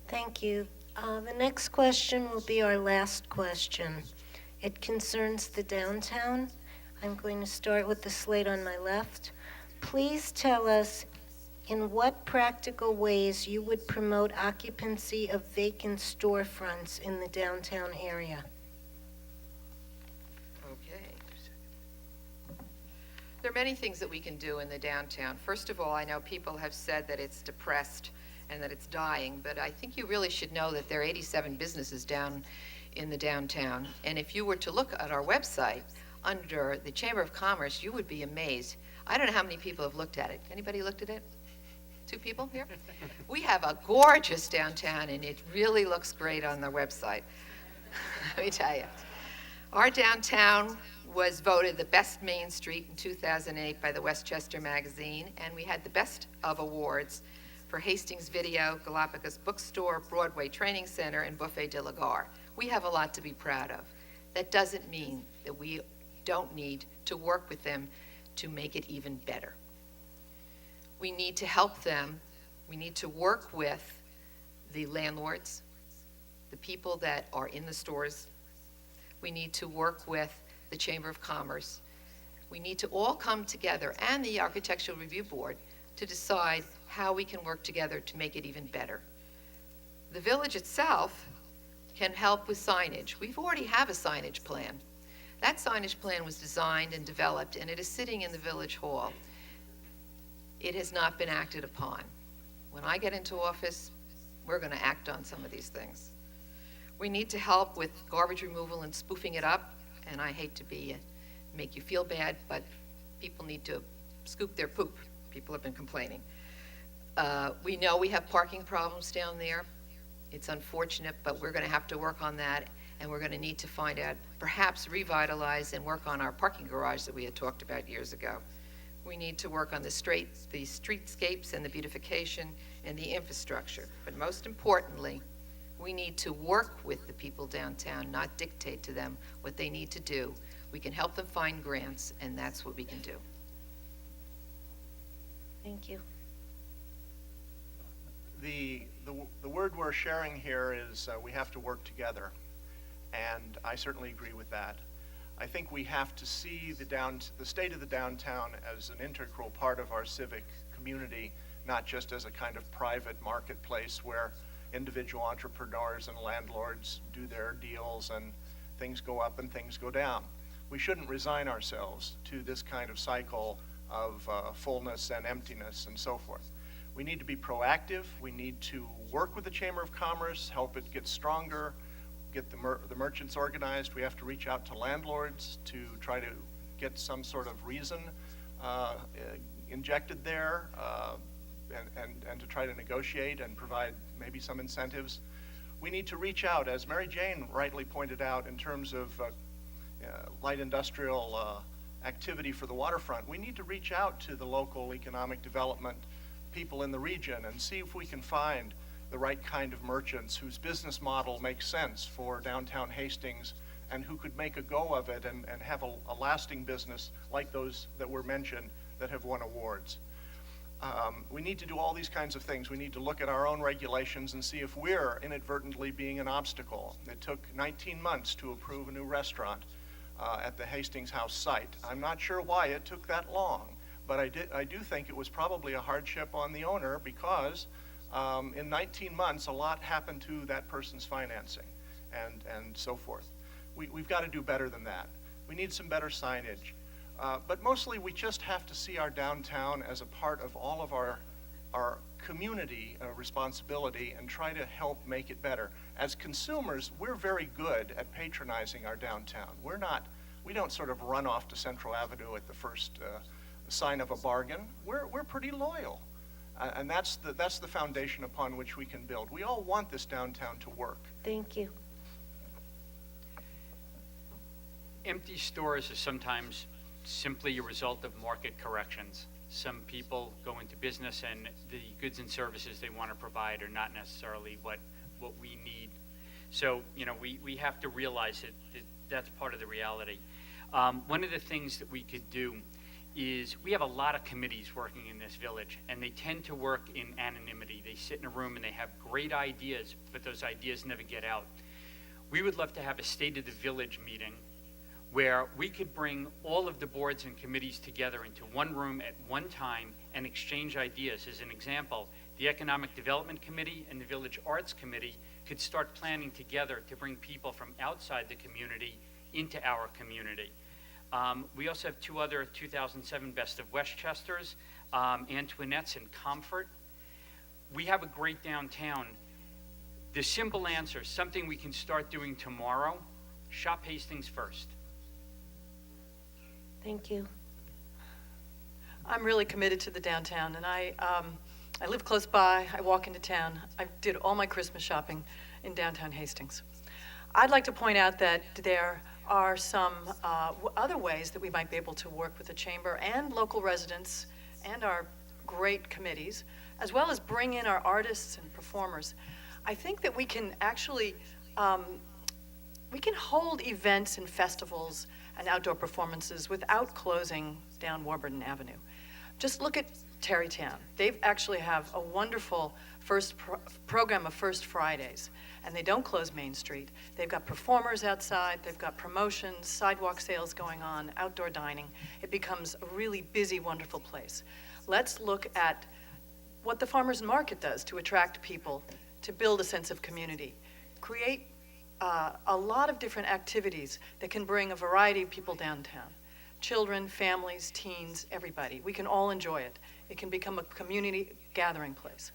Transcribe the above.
Thank you. The next question will be our last question. It concerns the downtown. I'm going to start with the slate on my left. Please tell us in what practical ways you would promote occupancy of vacant storefronts in the downtown area. Okay. There are many things that we can do in the downtown. First of all, I know people have said that it's depressed and that it's dying, but I think you really should know that there are 87 businesses down in the downtown. And if you were to look at our website under the Chamber of Commerce, you would be amazed. I don't know how many people have looked at it. Anybody looked at it? 2 people here? We have a gorgeous downtown, and it really looks great on the website. Let me tell you. Our downtown was voted the best Main Street in 2008 by the Westchester Magazine, and we had the best of awards for Hastings Video, Galapagos Bookstore, Broadway Training Center, and Buffet de la Gare. We have a lot to be proud of. That doesn't mean that we don't need to work with them to make it even better. We need to help them. We need to work with the landlords, the people that are in the stores. We need to work with the Chamber of Commerce. We need to all come together, and the Architectural Review Board, to decide how we can work together to make it even better. The village itself can help with signage. We already have a signage plan. That signage plan was designed and developed, and it is sitting in the village hall. It has not been acted upon. When I get into office, we're going to act on some of these things. We need to help with garbage removal and spoofing it up, and I hate to make you feel bad, but people need to scoop their poop. People have been complaining. We know we have parking problems down there. It's unfortunate, but we're going to have to work on that, and we're going to need to find out, perhaps revitalize and work on our parking garage that we had talked about years ago. We need to work on the streetscapes and the beautification and the infrastructure. But most importantly, we need to work with the people downtown, not dictate to them what they need to do. We can help them find grants, and that's what we can do. Thank you. The word we're sharing here is we have to work together, and I certainly agree with that. I think we have to see the state of the downtown as an integral part of our civic community, not just as a kind of private marketplace where individual entrepreneurs and landlords do their deals and things go up and things go down. We shouldn't resign ourselves to this kind of cycle of fullness and emptiness and so forth. We need to be proactive. We need to work with the Chamber of Commerce, help it get stronger, get the merchants organized. We have to reach out to landlords to try to get some sort of reason injected there and to try to negotiate and provide maybe some incentives. We need to reach out, as Mary Jane rightly pointed out, in terms of light industrial activity for the waterfront. We need to reach out to the local economic development people in the region and see if we can find the right kind of merchants whose business model makes sense for downtown Hastings and who could make a go of it and have a lasting business like those that were mentioned that have won awards. We need to do all these kinds of things. We need to look at our own regulations and see if we're inadvertently being an obstacle. It took 19 months to approve a new restaurant at the Hastings House site. I'm not sure why it took that long, but I do think it was probably a hardship on the owner because in 19 months a lot happened to that person's financing and so forth. We've got to do better than that. We need some better signage. But mostly we just have to see our downtown as a part of all of our community responsibility and try to help make it better. As consumers, we're very good at patronizing our downtown. We don't sort of run off to Central Avenue at the first sign of a bargain. We're pretty loyal. And that's the foundation upon which we can build. We all want this downtown to work. Thank you. Empty stores are sometimes simply a result of market corrections. Some people go into business and the goods and services they want to provide are not necessarily what we need. So, we have to realize that that's part of the reality. One of the things that we could do is we have a lot of committees working in this village, and they tend to work in anonymity. They sit in a room and they have great ideas, but those ideas never get out. We would love to have a State of the Village meeting where we could bring all of the boards and committees together into one room at one time and exchange ideas. As an example, the Economic Development Committee and the Village Arts Committee could start planning together to bring people from outside the community into our community. We also have two other 2007 Best of Westchesters, Antoinette's and Comfort. We have a great downtown. The simple answer, something we can start doing tomorrow, shop Hastings first. Thank you. I'm really committed to the downtown, and I live close by. I walk into town. I did all my Christmas shopping in downtown Hastings. I'd like to point out that there are some other ways that we might be able to work with the chamber and local residents and our great committees, as well as bring in our artists and performers. I think that we can actually we can hold events and festivals and outdoor performances without closing down Warburton Avenue. Just look at Terrytown. They actually have a wonderful program of First Fridays, and they don't close Main Street. They've got performers outside, they've got promotions, sidewalk sales going on, outdoor dining. It becomes a really busy, wonderful place. Let's look at what the farmers market does to attract people, to build a sense of community. Create a lot of different activities that can bring a variety of people downtown. Children, families, teens, everybody. We can all enjoy it. It can become a community gathering place.